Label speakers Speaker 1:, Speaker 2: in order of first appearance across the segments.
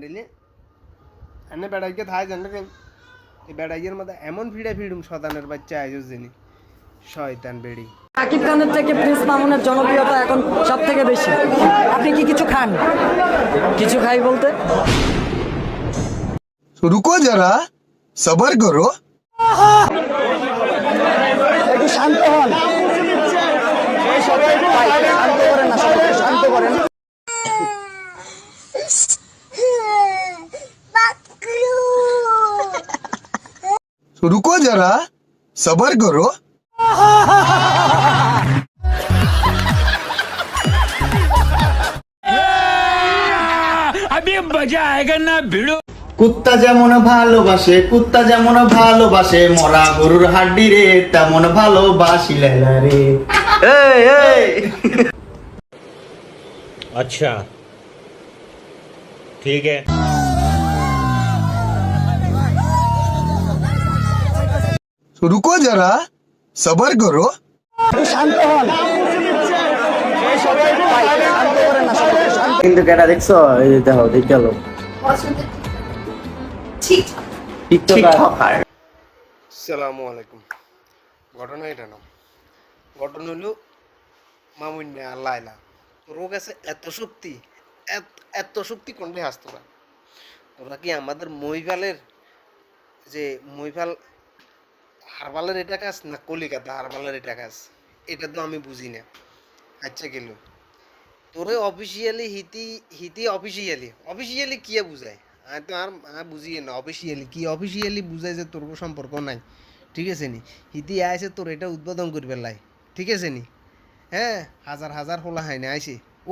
Speaker 1: দিলে এনে বেড়াইকে থাই জানে এই বেড়াইয়ের মধ্যে এমন ভিড়ে ভিড়ুম শতানের বাচ্চা আয়োজ জানি শয়তান বেড়ি।
Speaker 2: শাকিব খানের থেকে প্রিন্স মামুনের জনপ্রিয়তা এখন সব থেকে বেশি। আপনি কি কিছু খান? কিছু খাই বলতে
Speaker 3: रुको जरा सबर करो।
Speaker 2: একটু শান্ত হন, সবাই শান্ত করেন না, সবাই শান্ত করেন।
Speaker 3: रुको जरा सबर करो।
Speaker 4: अभी मजा आएगा ना भिड़ो।
Speaker 5: কুত্তা যেমন ভালোবাসে মরা গরুর হাড্ডি রে তেমন ভালোবাসি লেলা রে।
Speaker 4: अच्छा ठीक है।
Speaker 3: रुको जरा सबर करो।
Speaker 2: একটু শান্ত হন, সবাই শান্ত করেন না, সবাই শান্ত।
Speaker 5: কিন্তু কেটা দেখছো? এই যে দেখো দেখ গেল টিকটকার।
Speaker 1: আসসালামু আলাইকুম। ঘটনা এটা না, ঘটনা হলো মামুন্যা লাইলা তোর কাছে এত শক্তি কোনটা হাস তোরা কি আমাদের মহিপালের যে মহিপাল হারবালের এটা কাজ না কলিকাতা হারবালের এটা কাজ, এটা তো আমি বুঝি না। আচ্ছা গেল তোরে অফিসিয়ালি হিতি অফিসিয়ালি কি বুঝায়? আমি তো আর বুঝি না অফিসিয়ালি বুঝায় যে তোর সম্পর্ক নাই, ঠিক আছে নি? হিতি আইসে তোর এটা উদ্বোধন করবে লাই, ঠিক আছে নি? হ্যাঁ, হাজার হাজার হোলা হয় না আইসে ও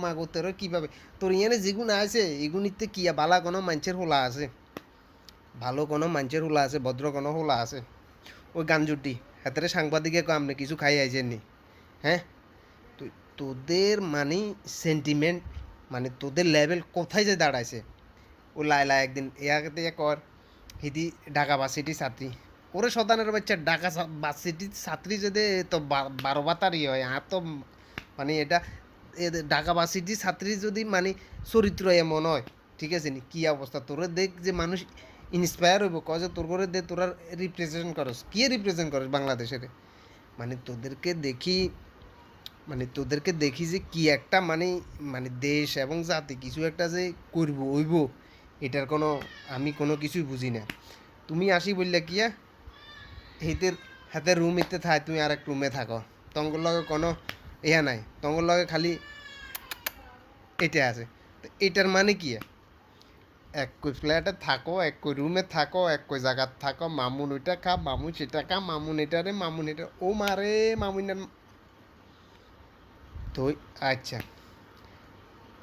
Speaker 1: মাগো তোর কীভাবে তোর ইয়ানে যেগুন আছে এগুনিতে কিয়া বালা কোনো মানুষের হোলা আছে, ভালো কোনো মানুষের হোলা আছে, ভদ্র কোনো হোলা আছে। ওই গাঞ্জুটি হাতের সাংবাদিকে আপনি কিছু খাই আইছেন নি? হ্যাঁ, তোদের মানে সেন্টিমেন্ট মানে তোদের লেভেল কোথায় যে দাঁড়াইছে? ও লাইলা একদিন ইয়াকে কর হিদি ঢাকা ভার্সিটির ছাত্রী, ওরে শতানের বাচ্চা ঢাকা ভার্সিটির ছাত্রী যদি তো 12 তারি হয় আর তো মানে এটা ঢাকা ভার্সিটির ছাত্রী যদি মানে চরিত্র এমন হয়, ঠিক আছে নি? কী অবস্থা তোরে দেখ যে মানুষ ইন্সপায়ার হইব কয় যে তোর করে দে তোরা রিপ্রেজেন্ট করস, কে রিপ্রেজেন্ট করস বাংলাদেশের? মানে তোদেরকে দেখি যে কি একটা মানে মানে দেশ এবং জাতি কিছু একটা যে করব হইব, এটার কোনো আমি কোনো কিছুই বুঝি না। তুমি আসি বললে কিয়া হেতের হাতের রুম ইতে থাই, তুমি আর এক রুমে থাকো, তঙ্গর লগে কোনো ইয়া নাই, তঙ্গর লগে খালি এটা আছে। তো এটার মানে কি? এক কই ফ্ল্যাটে থাকো, এক কই রুমে থাকো, এক কই জায়গাত থাকো, মামুন ওইটা খা, মামুন সেটা খা, মামুন এটা রে, মামুন এটা ও মারে মামুনের তো। আচ্ছা,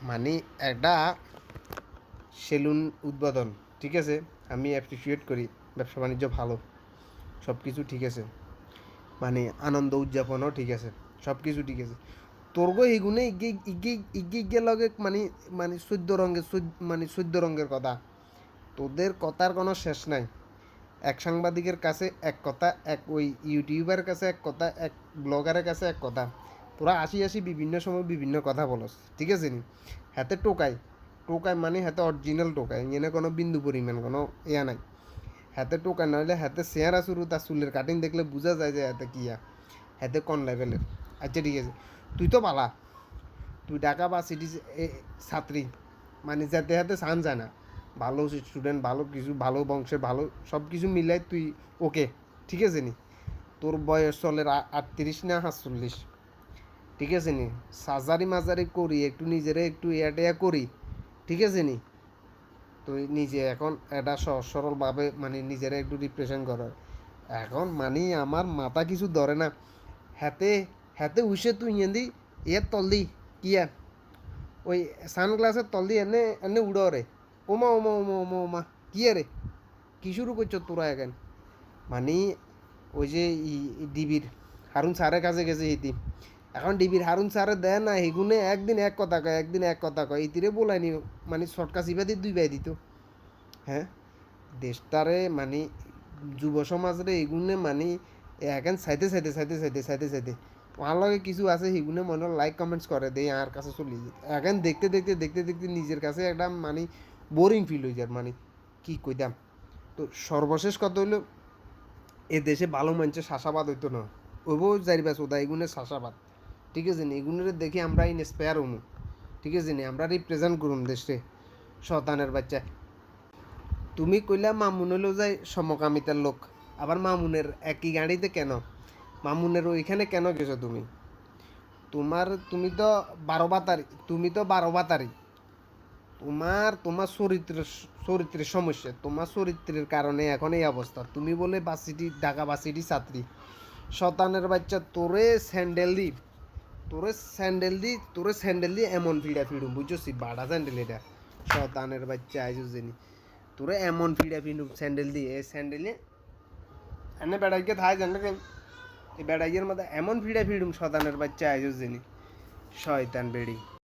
Speaker 1: মানে একটা সেলুন উদ্বোধন, ঠিক আছে, আমি অ্যাপ্রিসিয়েট করি, ব্যবসা বাণিজ্য ভালো, সব কিছু ঠিক আছে, মানে আনন্দ উদযাপনও ঠিক আছে, সব কিছু ঠিক আছে। তোর গো এগুনে ইগে লগে মানে মানে 14 রঙের কথা, তোদের কথার কোনো শেষ নাই। এক সাংবাদিকের কাছে এক কথা, এক ওই ইউটিউবের কাছে এক কথা, এক ব্লগারের কাছে এক কথা, তোরা আসি বিভিন্ন সময় বিভিন্ন কথা বলস, ঠিক আছে নি? হাতে টোকাই মানে হাতে অরিজিনাল টোকাই, এনে কোনো বিন্দু পরিমাণ কোনো ইয়া নাই। হাতে টোকাই নইলে হাতে চেহারা শুরু, তার চুলের কাটিং দেখলে বোঝা যায় যে হাতে কিয়া, হাতে কোন লেভেলের। আচ্ছা ঠিক আছে, তুই তো পালা, তুই ঢাকা বা সিটি ছাত্রী, মানে যাতে হাতে সান যায় না, ভালো স্টুডেন্ট, ভালো কিছু, ভালো বংশের, ভালো সব কিছু মিলাই তুই ওকে, ঠিক আছে নি? তোর বয়স চলে 38 না 47, ঠিক আছে নি? সাজারি মাজারি করি একটু নিজেরে একটু এয়া করি, ঠিক আছে নি? তুই নিজে এখন এটা সহজ সরলভাবে মানে নিজেরা একটু রিপ্রেজেন্ট করার, এখন মানে আমার মাথা কিছু ধরে না। হাতে হাতে উসে তুই এনে এর তল দি কিয়া ওই সানগ্লাসের তল দিয়ে এনে এনে উড়ো রে, ওমা কি রে, কি শুরু করছো তোরা এখন? মানে ওই যে ডিবির হারুন স্যারের কাছে গেছে ইতি, এখন ডিবির হারুন স্যারে দেয় না এগুনে একদিন এক কথা কয় ইতিরে বলায়নি, মানে শর্টকা চিপা দিয়ে 2 বাই দিত। হ্যাঁ, দেশটারে মানে যুব সমাজরে এগুনে মানে এখন চাইতে ওর লগে কিছু আছে সেগুলো মনে লাইক কমেন্টস করে দেয় আর কাছে চলে যায়। এখন দেখতে নিজের কাছে একটা মানে বোরিং ফিল হয়ে যায় মানে কি কইতাম। তো সর্বশেষ কথা হইলো এ দেশে ভালো মানুষের শাসাবাদ হইতো না, ওইব যাইবা ওদা এগুনের শাসাবাদ, ঠিক আছে নি, এগুনের দেখে আমরা ইন্সপায়ার হমু, ঠিক আছে নি, আমরা রিপ্রেজেন্ট করুন দেশে। শতানের বাচ্চা তুমি কইলা মামুন হইলো যাই সমকামিতার লোক, আবার মামুনের একই গাড়িতে কেন, মামুনের ওইখানে কেন গেছো তুমি? তুমি তো 12 বাতারি, তোমার চরিত্রের সমস্যা, তোমার চরিত্রের কারণে এখন এই অবস্থা। তুমি বলে ঢাকা বাসিটি ছাত্রী, শতানের বাচ্চা তোরে স্যান্ডেল দি এমন ফিডা ফিডুম বুঝছি, বাড়া স্যান্ডেল এটা, শতানের বাচ্চা আইজু জেনি, তোরে এমন ফিডা ফিডুম স্যান্ডেল দি, এই স্যান্ডেলে এনে বেড়াইকে থাই জানে এই বেড়াইয়ের মধ্যে এমন ফিডা ফিডুম, শতানের বাচ্চা আইজু জেনি, শয়তান বেড়ি।